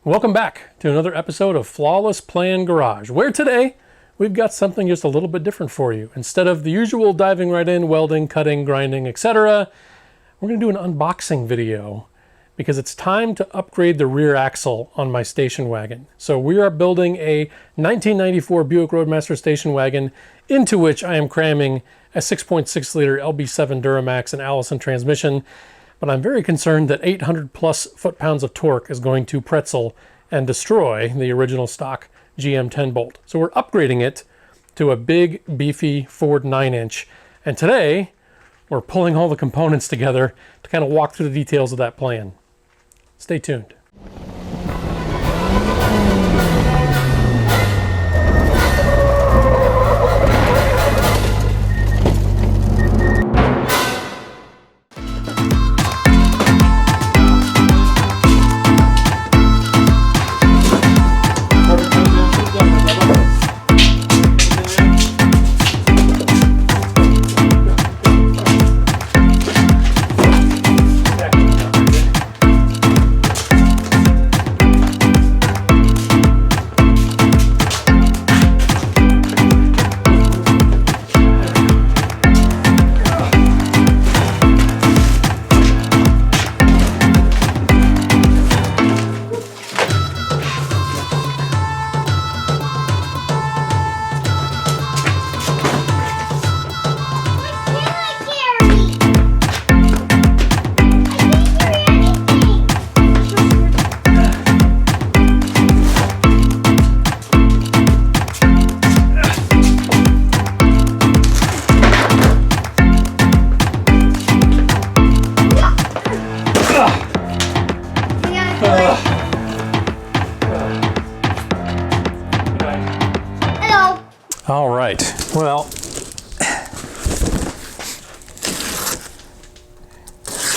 Welcome back to another episode of Flawless Plan Garage, where today we've got something just a little bit different for you. Instead of the usual diving right in, welding, cutting, grinding, etc., we're going to do an unboxing video because it's time to upgrade the rear axle on my station wagon. So we are building a 1994 Buick Roadmaster station wagon into which I am cramming a 6.6 liter LB7 Duramax and Allison transmission. But I'm very concerned that 800 plus foot-pounds of torque is going to pretzel and destroy the original stock GM 10-bolt. So we're upgrading it to a big, beefy Ford 9-inch. And today, we're pulling all the components together to kind of walk through the details of that plan. Stay tuned. All right, well,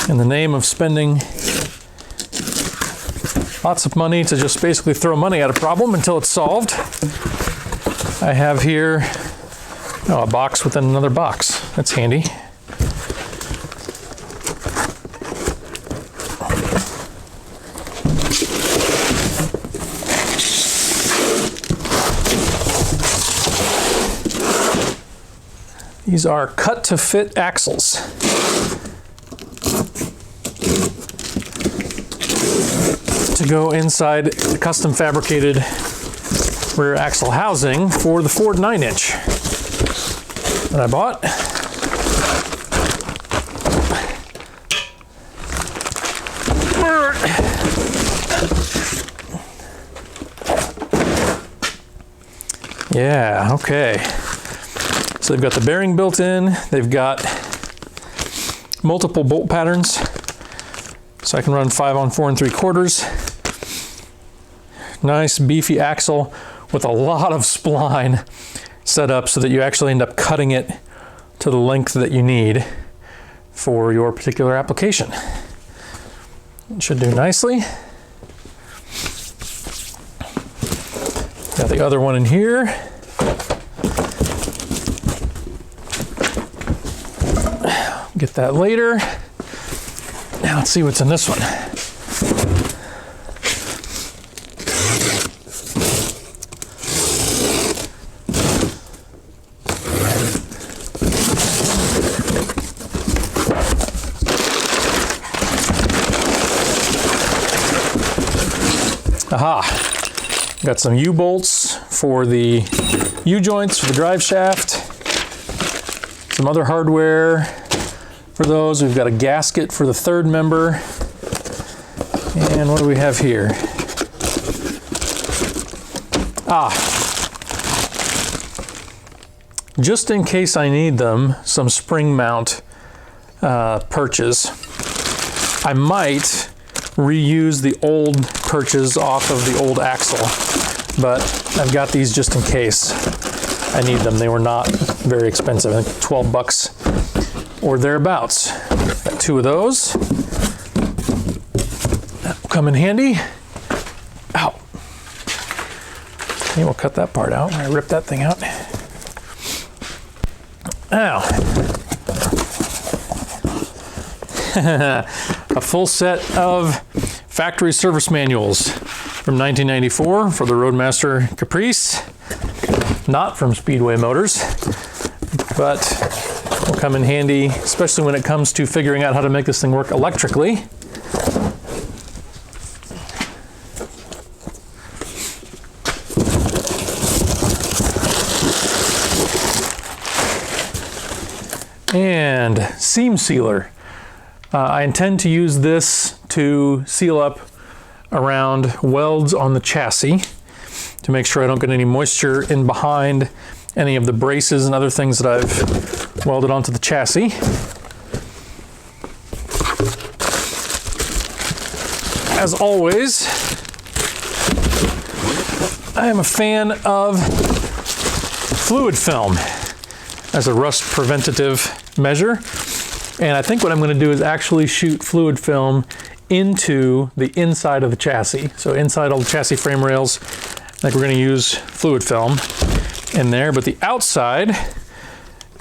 in the name of spending lots of money to just basically throw money at a problem until it's solved, I have here a box within another box. That's handy. These are cut to fit axles. To go inside the custom fabricated rear axle housing for the Ford 9-inch that I bought. Yeah, okay. So they've got the bearing built in, they've got multiple bolt patterns, so I can run 5 on 4 3/4. Nice beefy axle with a lot of spline set up so that you actually end up cutting it to the length that you need for your particular application. It should do nicely. Got the other one in here. Get that later. Now let's see what's in this one. Aha! Got some U-bolts for the U-joints for the drive shaft. Some other hardware for those. We've got a gasket for the third member. And what do we have here? Just in case I need them, some spring mount perches. I might reuse the old perches off of the old axle, but I've got these just in case I need them. They were not very expensive, I think 12 bucks or thereabouts. Got 2 of those. That will come in handy. Ow. Okay, we'll cut that part out. I ripped that thing out. Ow. A full set of factory service manuals from 1994 for the Roadmaster Caprice, not from Speedway Motors, but will come in handy, especially when it comes to figuring out how to make this thing work electrically. And seam sealer. I intend to use this to seal up around welds on the chassis to make sure I don't get any moisture in behind any of the braces and other things that I've welded onto the chassis. As always, I am a fan of fluid film as a rust preventative measure. And I think what I'm going to do is actually shoot fluid film into the inside of the chassis. So inside all the chassis frame rails, I think we're going to use fluid film in there. But the outside,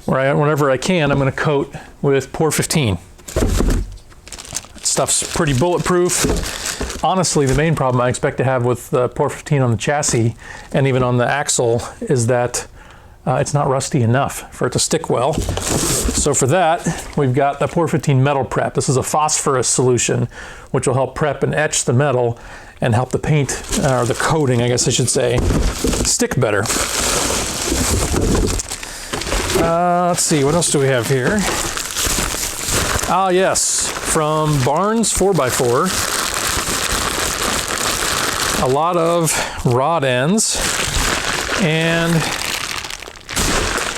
whenever I can, I'm going to coat with Pour 15. That stuff's pretty bulletproof. Honestly, the main problem I expect to have with Pour 15 on the chassis and even on the axle is that it's not rusty enough for it to stick well. So for that, we've got the Pour 15 metal prep. This is a phosphorus solution, which will help prep and etch the metal and help the paint, or the coating, I guess I should say, stick better. Let's see, what else do we have here? Ah, yes, from Barnes 4x4, a lot of rod ends and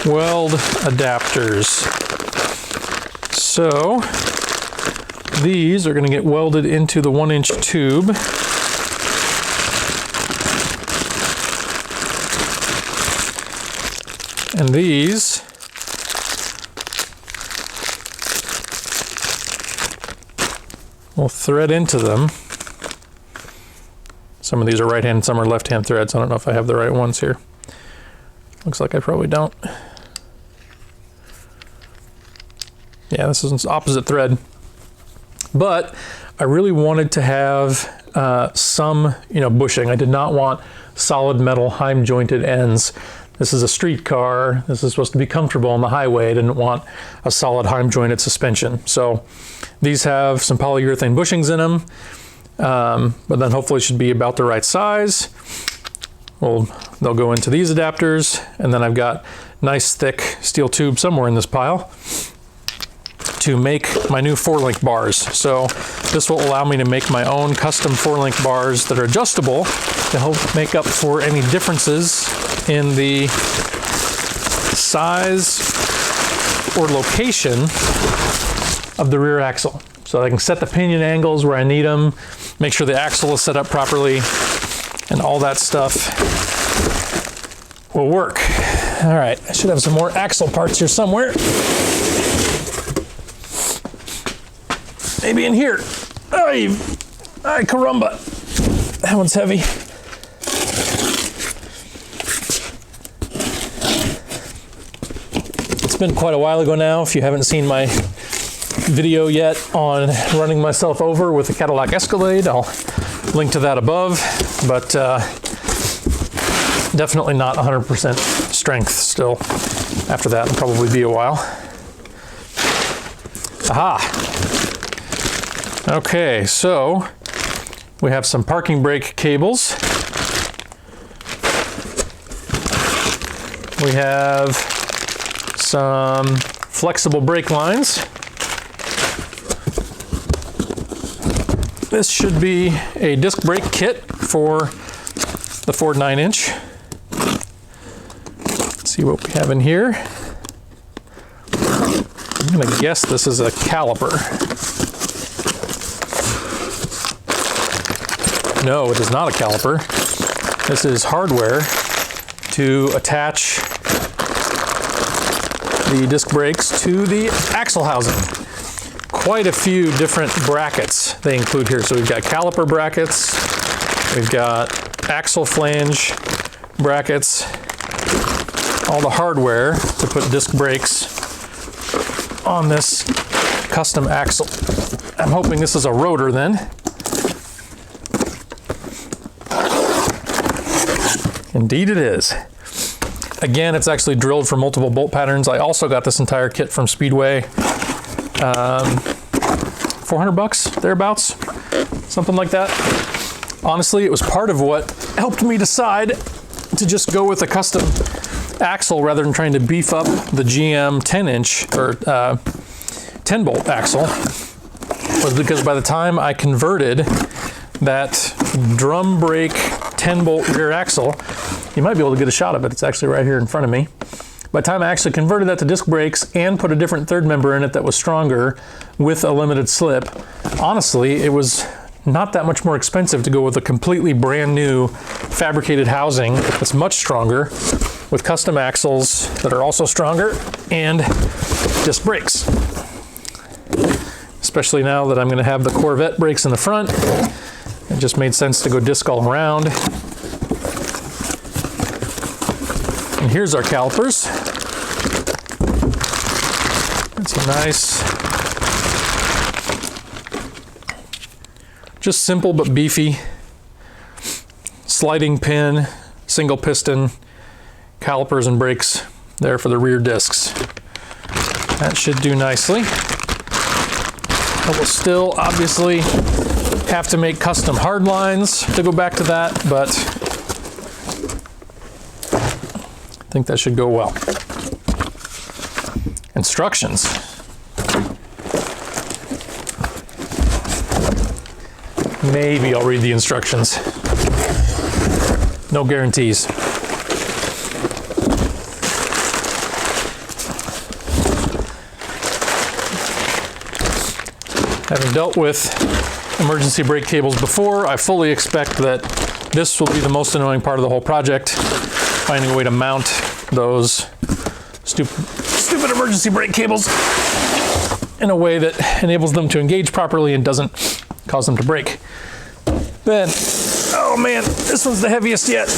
weld adapters. So these are going to get welded into the 1-inch tube. And these will thread into them. Some of these are right-hand, some are left-hand threads. I don't know if I have the right ones here. Looks like I probably don't. Yeah, this is opposite thread. But I really wanted to have some, bushing. I did not want solid metal Heim jointed ends. This is a street car. This is supposed to be comfortable on the highway. I didn't want a solid Heim jointed suspension. So these have some polyurethane bushings in them, but then hopefully should be about the right size. They'll go into these adapters, and then I've got nice thick steel tube somewhere in this pile to make my new 4-link bars. So this will allow me to make my own custom 4-link bars that are adjustable to help make up for any differences in the size or location of the rear axle. So I can set the pinion angles where I need them, make sure the axle is set up properly, and all that stuff will work. All right, I should have some more axle parts here somewhere. Maybe in here. Ay, caramba. That one's heavy. It's been quite a while ago now. If you haven't seen my video yet on running myself over with a Cadillac Escalade, I'll link to that above, but definitely not 100% strength still. After that, it'll probably be a while. Aha! Okay, so we have some parking brake cables. We have some flexible brake lines. This should be a disc brake kit for the Ford 9-inch. Let's see what we have in here. I'm gonna guess this is a caliper. No, it is not a caliper. This is hardware to attach the disc brakes to the axle housing. Quite a few different brackets they include here. So we've got caliper brackets, we've got axle flange brackets, all the hardware to put disc brakes on this custom axle. I'm hoping this is a rotor then. Indeed it is. Again, it's actually drilled for multiple bolt patterns. I also got this entire kit from Speedway. 400 bucks, thereabouts, something like that. Honestly, it was part of what helped me decide to just go with a custom axle rather than trying to beef up the GM 10-inch or 10-bolt axle, was because by the time I converted that drum brake 10-bolt rear axle, you might be able to get a shot of it. It's actually right here in front of me. By the time I actually converted that to disc brakes and put a different third member in it that was stronger with a limited slip, honestly, it was not that much more expensive to go with a completely brand new fabricated housing that's much stronger with custom axles that are also stronger and disc brakes. Especially now that I'm going to have the Corvette brakes in the front, it just made sense to go disc all around. And here's our calipers. It's a nice, just simple but beefy sliding pin, single piston, calipers and brakes there for the rear discs. That should do nicely. I will still obviously have to make custom hard lines to go back to that, but I think that should go well. Instructions. Maybe I'll read the instructions. No guarantees. Having dealt with emergency brake cables before, I fully expect that this will be the most annoying part of the whole project, finding a way to mount those stupid emergency brake cables in a way that enables them to engage properly and doesn't cause them to break. Then, oh man, this one's the heaviest yet.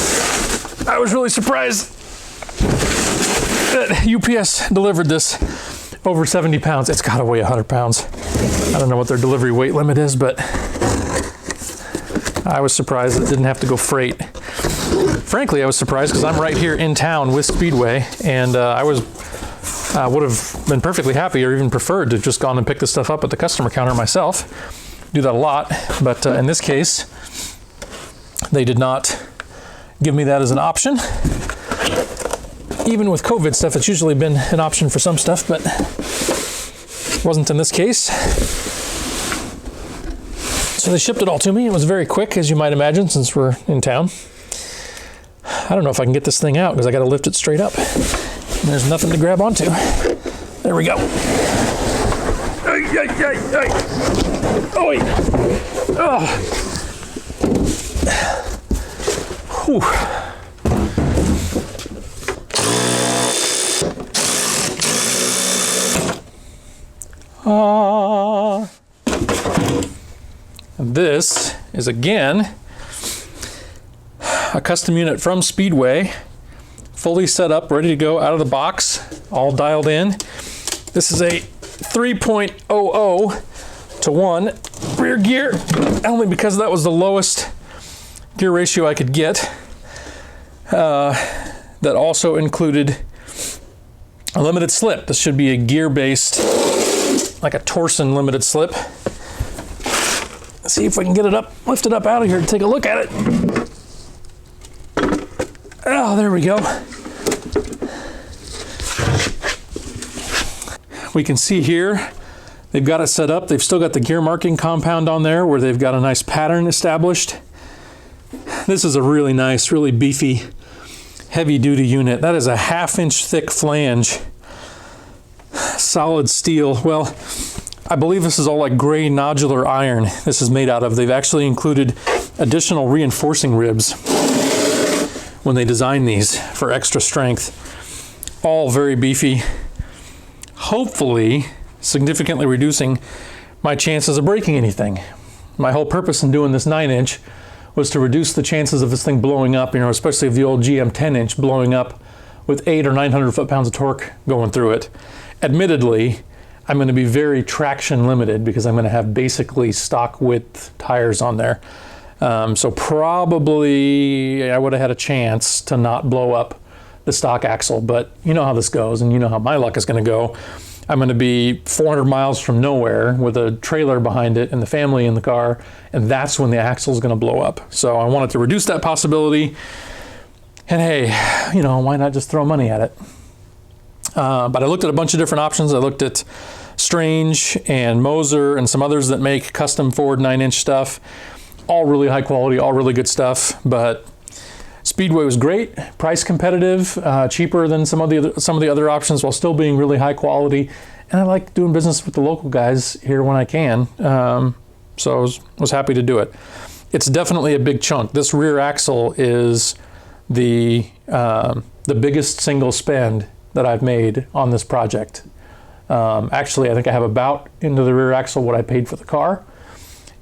I was really surprised that UPS delivered this over 70 pounds. It's gotta weigh 100 pounds. I don't know what their delivery weight limit is, but I was surprised it didn't have to go freight. Frankly, I was surprised because I'm right here in town with Speedway, and I would have been perfectly happy or even preferred to have just gone and pick this stuff up at the customer counter myself. Do that a lot, but in this case, they did not give me that as an option. Even with COVID stuff, it's usually been an option for some stuff, but wasn't in this case. So they shipped it all to me. It was very quick, as you might imagine, since we're in town. I don't know if I can get this thing out because I got to lift it straight up. And there's nothing to grab onto. There we go. Oh, wait. Oh. Whew. This is again a custom unit from Speedway, fully set up, ready to go out of the box, all dialed in. This is a 3.00 to 1 rear gear, only because that was the lowest gear ratio I could get. That also included a limited slip. This should be a gear-based, like a Torsen limited slip. Let's see if I can get it up, lift it up out of here to take a look at it. Oh, there we go. We can see here, they've got it set up. They've still got the gear marking compound on there where they've got a nice pattern established. This is a really nice, really beefy, heavy-duty unit. That is a 1/2 inch thick flange, solid steel. Well, I believe this is all like gray nodular iron this is made out of. They've actually included additional reinforcing ribs when they design these for extra strength. All very beefy, hopefully significantly reducing my chances of breaking anything. My whole purpose in doing this 9-inch was to reduce the chances of this thing blowing up, you know, especially of the old GM 10-inch blowing up with 800 or 900 foot-pounds of torque going through it. Admittedly, I'm going to be very traction limited because I'm going to have basically stock width tires on there. So probably I would have had a chance to not blow up the stock axle, but you know how this goes, and you know how my luck is going to go. I'm going to be 400 miles from nowhere with a trailer behind it and the family in the car, and that's when the axle is going to blow up. So I wanted to reduce that possibility, and hey, you know, why not just throw money at it? But I looked at a bunch of different options. I looked at Strange and Moser and some others that make custom Ford 9-inch stuff. All really high quality, all really good stuff, but Speedway was great, price competitive, cheaper than some of the other options while still being really high quality. And I like doing business with the local guys here when I can. So I was happy to do it. It's definitely a big chunk. This rear axle is the biggest single spend that I've made on this project. Actually, I think I have about into the rear axle what I paid for the car.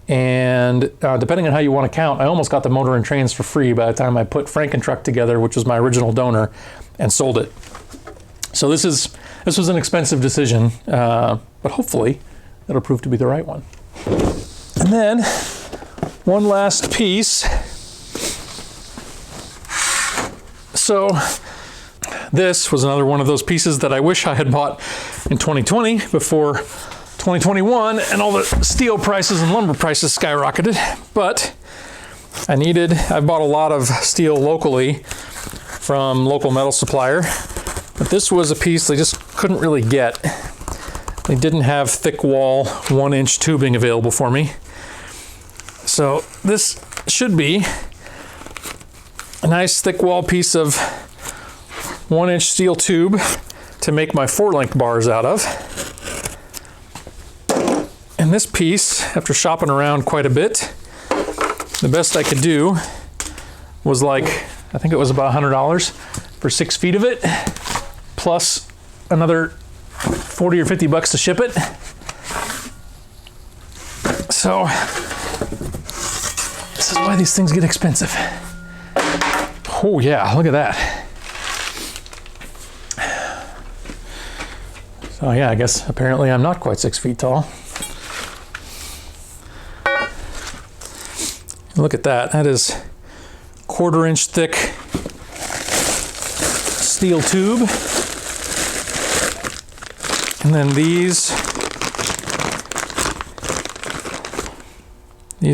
And depending on how you want to count, I almost got the motor and trains for free by the time I put Frankentruck together, which was my original donor, and sold it. So this was an expensive decision, but hopefully it'll prove to be the right one. And then one last piece. So this was another one of those pieces that I wish I had bought in 2020 before 2021 and all the steel prices and lumber prices skyrocketed. But I bought a lot of steel locally from local metal supplier, but this was a piece they just couldn't really get. They didn't have thick wall 1-inch tubing available for me. So this should be a nice thick wall piece of 1-inch steel tube to make my 4-link bars out of. And this piece, after shopping around quite a bit, the best I could do was like, I think it was about $100 for 6 feet of it, plus another 40 or 50 bucks to ship it. So this is why these things get expensive. Oh yeah, look at that. So yeah, I guess apparently I'm not quite 6 feet tall. Look at that. That is 1/4-inch thick steel tube. And then these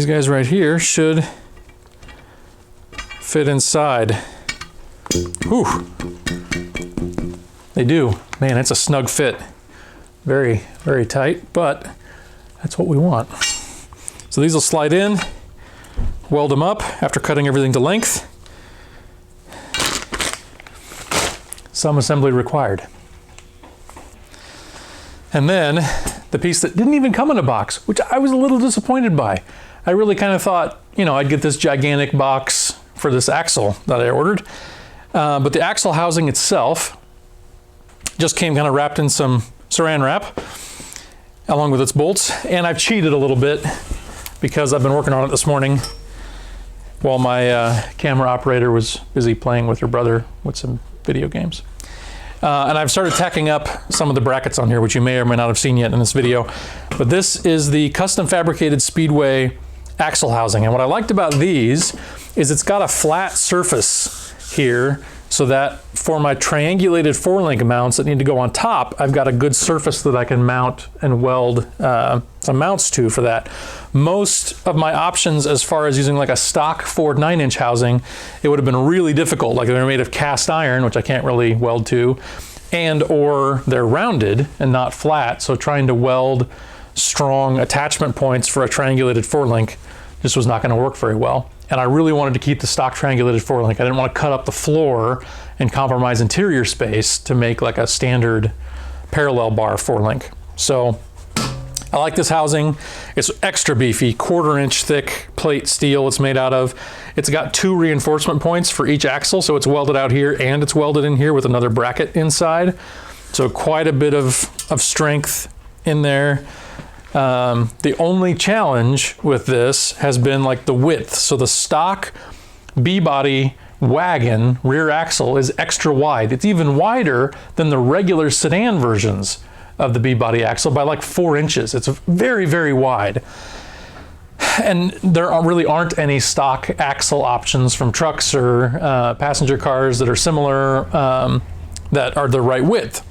guys right here should fit inside. Whew. They do. Man, it's a snug fit. Very, very tight, but that's what we want. So these will slide in. Weld them up after cutting everything to length. Some assembly required. And then the piece that didn't even come in a box, which I was a little disappointed by. I really kind of thought, you know, I'd get this gigantic box for this axle that I ordered. But the axle housing itself just came kind of wrapped in some saran wrap along with its bolts. And I've cheated a little bit because I've been working on it this morning while my camera operator was busy playing with her brother with some video games. And I've started tacking up some of the brackets on here, which you may or may not have seen yet in this video. But this is the custom fabricated Speedway axle housing. And what I liked about these is it's got a flat surface here so that for my triangulated 4-link mounts that need to go on top, I've got a good surface that I can mount and weld some mounts to for that. Most of my options as far as using like a stock Ford 9-inch housing, it would have been really difficult. Like they're made of cast iron, which I can't really weld to, and or they're rounded and not flat. So trying to weld strong attachment points for a triangulated 4-link just was not going to work very well. And I really wanted to keep the stock triangulated 4-link. I didn't want to cut up the floor and compromise interior space to make like a standard parallel bar 4-link. So I like this housing. It's extra beefy, 1/4-inch thick plate steel it's made out of. It's got 2 reinforcement points for each axle, so it's welded out here and it's welded in here with another bracket inside. So quite a bit of strength in there. The only challenge with this has been like the width. So the stock B-body wagon rear axle is extra wide. It's even wider than the regular sedan versions of the B-body axle by like 4 inches. It's very, very wide. And there really aren't any stock axle options from trucks or passenger cars that are similar that are the right width.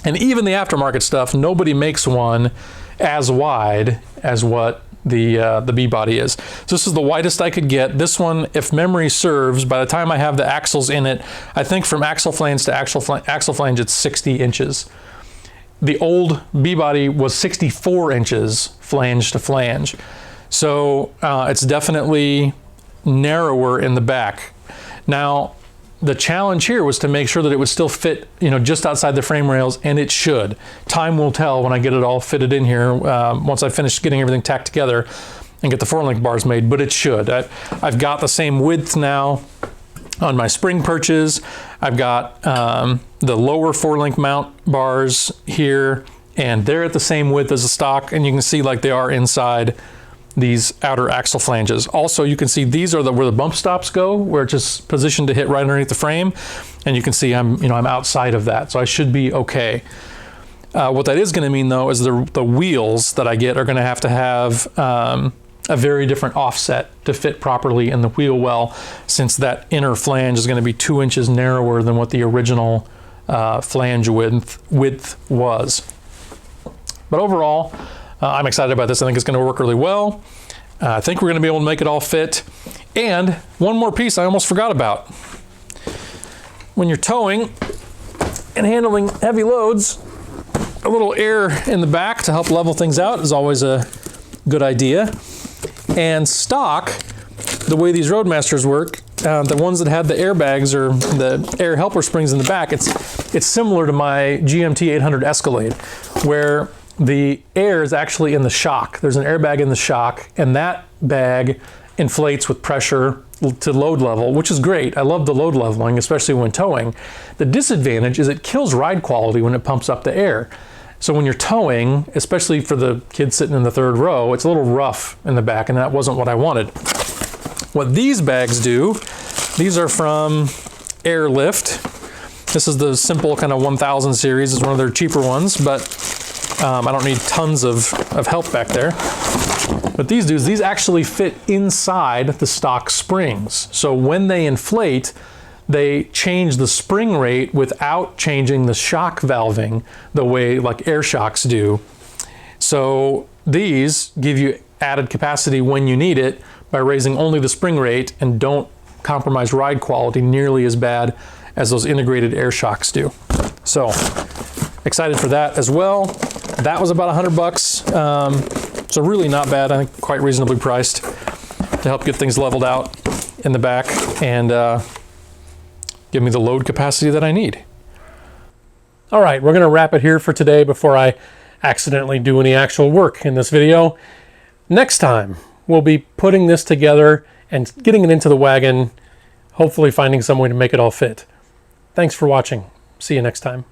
And even the aftermarket stuff, nobody makes one as wide as what the B-body is. So this is the widest I could get. This one, if memory serves, by the time I have the axles in it, I think from axle flange to axle flange, it's 60 inches. The old B-body was 64 inches flange to flange. So it's definitely narrower in the back. Now, the challenge here was to make sure that it would still fit, you know, just outside the frame rails, and it should. Time will tell when I get it all fitted in here, once I finish getting everything tacked together and get the 4-link bars made, but it should. I've got the same width now on my spring perches. I've got the lower 4-link mount bars here, and they're at the same width as the stock, and you can see like they are inside these outer axle flanges. Also, you can see these are where the bump stops go, where it's just positioned to hit right underneath the frame. And you can see I'm outside of that, so I should be okay. What that is going to mean though is the wheels that I get are going to have a very different offset to fit properly in the wheel well, since that inner flange is going to be 2 inches narrower than what the original flange width was. But overall, I'm excited about this. I think it's going to work really well. I think we're going to be able to make it all fit. And one more piece I almost forgot about. When you're towing and handling heavy loads, a little air in the back to help level things out is always a good idea. And stock, the way these Roadmasters work, the ones that had the airbags or the air helper springs in the back, it's similar to my GMT 800 Escalade, where the air is actually in the shock. There's an airbag in the shock, and that bag inflates with pressure to load level, which is great. I love the load leveling, especially when towing. The disadvantage is it kills ride quality when it pumps up the air. So when you're towing, especially for the kids sitting in the third row, it's a little rough in the back, and that wasn't what I wanted. What these bags do, these are from Airlift. This is the simple kind of 1000 series. It's one of their cheaper ones, but I don't need tons of help back there. But these dudes, these actually fit inside the stock springs. So when they inflate, they change the spring rate without changing the shock valving the way like air shocks do. So these give you added capacity when you need it by raising only the spring rate and don't compromise ride quality nearly as bad as those integrated air shocks do. So excited for that as well. That was about $100. So really not bad. I think quite reasonably priced to help get things leveled out in the back and give me the load capacity that I need. All right, we're going to wrap it here for today before I accidentally do any actual work in this video. Next time, we'll be putting this together and getting it into the wagon, hopefully finding some way to make it all fit. Thanks for watching. See you next time.